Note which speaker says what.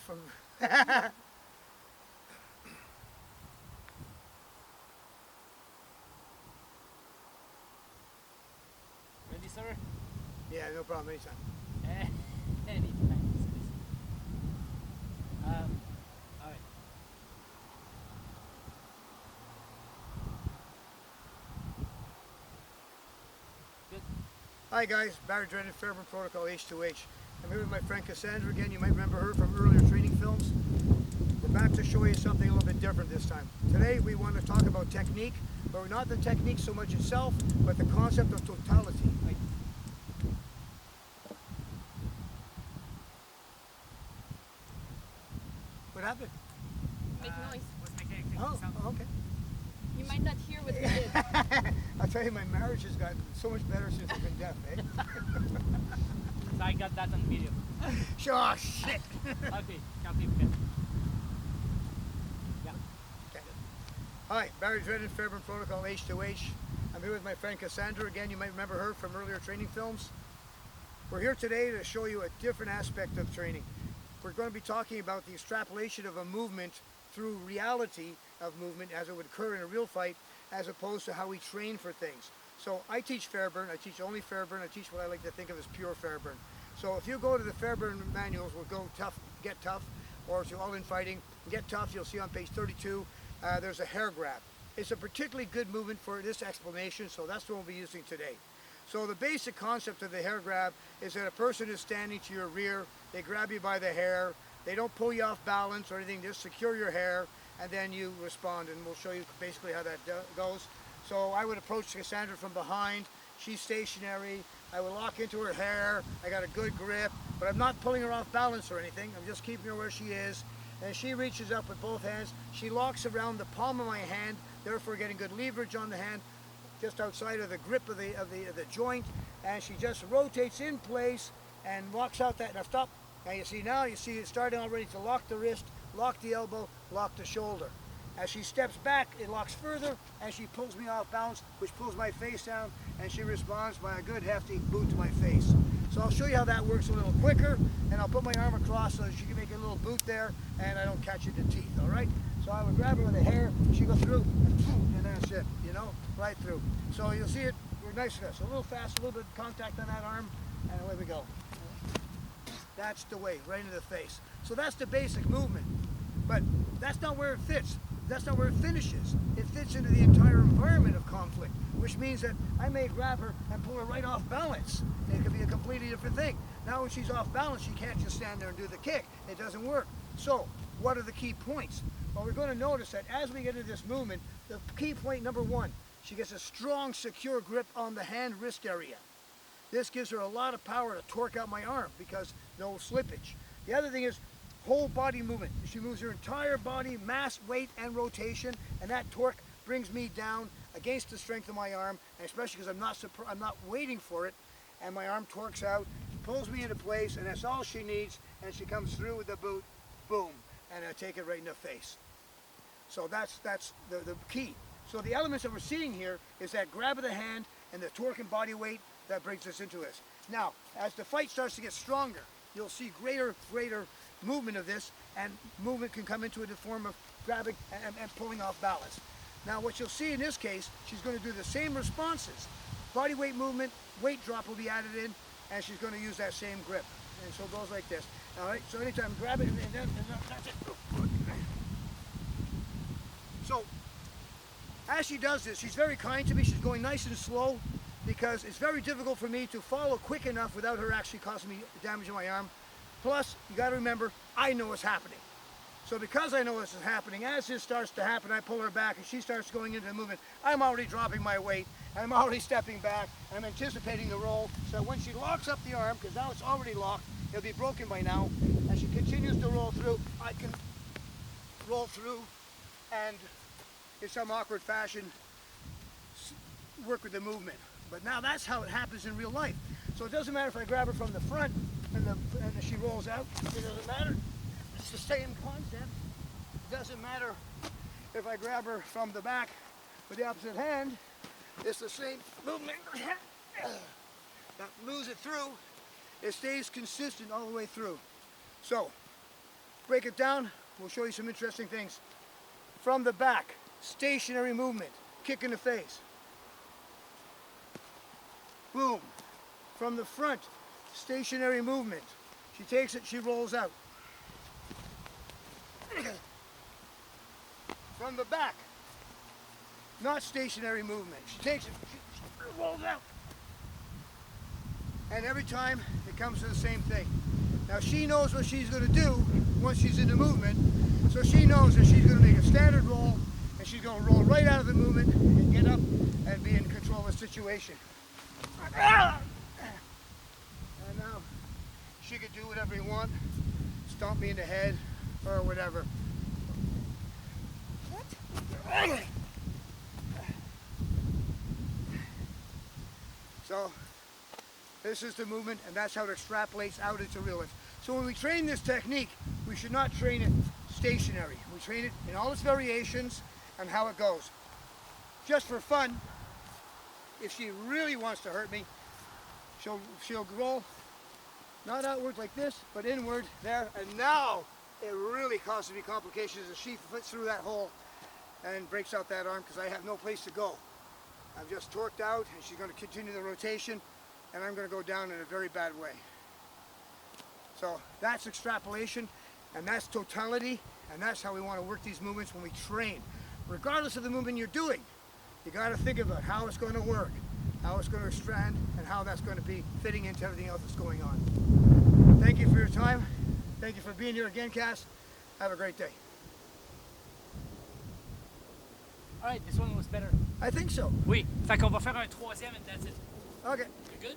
Speaker 1: from...
Speaker 2: Ready, sir?
Speaker 1: Yeah, no problem, anytime.
Speaker 2: Anytime. Alright. Good.
Speaker 1: Hi guys, Battered, Drennan, Fairbairn Protocol, H2H. I'm here with my friend Cassandra again. You might remember her from earlier training films. We're back to show you something a little bit different this time. Today we want to talk about technique, but not the technique so much itself, but the concept of totality.
Speaker 2: Wait.
Speaker 1: What happened?
Speaker 3: Make noise.
Speaker 2: Was making a
Speaker 1: Oh,
Speaker 2: sound.
Speaker 1: okay.
Speaker 3: You might not hear what we did.
Speaker 1: I'll tell you, my marriage has gotten so much better since I've been deaf, eh?
Speaker 2: So I got that on video.
Speaker 1: Oh, shit!
Speaker 2: Okay, can't leave it. Yeah.
Speaker 1: Okay. Hi, Battered, Drennan, Fairbairn Protocol, H2H. I'm here with my friend Cassandra again. You might remember her from earlier training films. We're here today to show you a different aspect of training. We're going to be talking about the extrapolation of a movement through reality of movement as it would occur in a real fight, as opposed to how we train for things. So I teach Fairbairn, I teach only Fairbairn, I teach what I like to think of as pure Fairbairn. So if you go to the Fairbairn manuals, we'll go tough, get tough, or to all in fighting, get tough, you'll see on page 32, there's a hair grab. It's a particularly good movement for this explanation, so that's what we'll be using today. So the basic concept of the hair grab is that a person is standing to your rear, they grab you by the hair, they don't pull you off balance or anything, just secure your hair, and then you respond, and we'll show you basically how that goes. So I would approach Cassandra from behind, she's stationary, I would lock into her hair, I got a good grip, but I'm not pulling her off balance or anything, I'm just keeping her where she is, and she reaches up with both hands, she locks around the palm of my hand, therefore getting good leverage on the hand, just outside of the grip of the joint, and she just rotates in place and locks out that, now stop. Now you see it starting already to lock the wrist, lock the elbow, lock the shoulder. As she steps back, it locks further, and she pulls me off balance, which pulls my face down, and she responds by a good hefty boot to my face. So I'll show you how that works a little quicker, and I'll put my arm across so that she can make a little boot there, and I don't catch it in the teeth, all right? So I would grab her with the hair, she go through, and that's it, you know, right through. So you'll see it, we're nice with this. A little fast, a little bit of contact on that arm, and away we go. That's the way, right into the face. So that's the basic movement. But that's not where it fits. That's not where it finishes. It fits into the entire environment of conflict, which means that I may grab her and pull her right off balance. It could be a completely different thing. Now when she's off balance, she can't just stand there and do the kick. It doesn't work. So what are the key points? Well, we're going to notice that as we get into this movement, the key point number one, she gets a strong, secure grip on the hand-wrist area. This gives her a lot of power to torque out my arm because no slippage. The other thing is whole body movement. She moves her entire body, mass, weight, and rotation, and that torque brings me down against the strength of my arm, and especially because I'm not waiting for it, and my arm torques out, pulls me into place, and that's all she needs, and she comes through with the boot, boom, and I take it right in the face. So that's the key. So the elements that we're seeing here is that grab of the hand and the torque and body weight that brings us into this. Now, as the fight starts to get stronger, you'll see greater movement of this, and movement can come into the form of grabbing and pulling off balance. Now, what you'll see in this case, she's going to do the same responses. Body weight movement, weight drop will be added in, and she's going to use that same grip. And so it goes like this. All right, so anytime grab it, and then that's it. So, as she does this, she's very kind to me. She's going nice and slow because it's very difficult for me to follow quick enough without her actually causing me damage on my arm. Plus, you got to remember, I know what's happening. So because I know this is happening, as this starts to happen, I pull her back and she starts going into the movement. I'm already dropping my weight, and I'm already stepping back, and I'm anticipating the roll. So when she locks up the arm, because now it's already locked, it'll be broken by now, and she continues to roll through, I can roll through and in some awkward fashion work with the movement. But now that's how it happens in real life. So it doesn't matter if I grab her from the front and she rolls out, it doesn't matter. It's the same concept. It doesn't matter if I grab her from the back with the opposite hand, it's the same movement. That moves it through, it stays consistent all the way through. So, break break it down, we'll show you some interesting things. From the back, stationary movement, kick in the face. Boom. From the front, stationary movement. She takes it, she rolls out. From the back, not stationary movement. She takes it, she rolls out. And every time it comes to the same thing. Now she knows what she's going to do once she's in the movement, so she knows that she's going to make a standard roll, and she's going to roll right out of the movement and get up and be in control of the situation. And now she could do whatever you want, stomp me in the head or whatever. So this is the movement, and that's how it extrapolates out into real life. So when we train this technique, we should not train it stationary. We train it in all its variations and how it goes. Just for fun, if she really wants to hurt me, she'll roll not outward like this, but inward there. And now it really causes me complications as she fits through that hole and breaks out that arm because I have no place to go. I'm just torqued out, and she's going to continue the rotation, and I'm going to go down in a very bad way. So that's extrapolation, and that's totality, and that's how we want to work these movements when we train. Regardless of the movement you're doing, you got to think about how it's going to work, how it's going to expand, and how that's going to be fitting into everything else that's going on. Thank you for your time. Thank you for being here again, Cass. Have a great day.
Speaker 2: Alright, this one was better.
Speaker 1: I think so.
Speaker 2: Oui. Fait qu'on va faire un troisième and that's it.
Speaker 1: Okay.
Speaker 2: You good?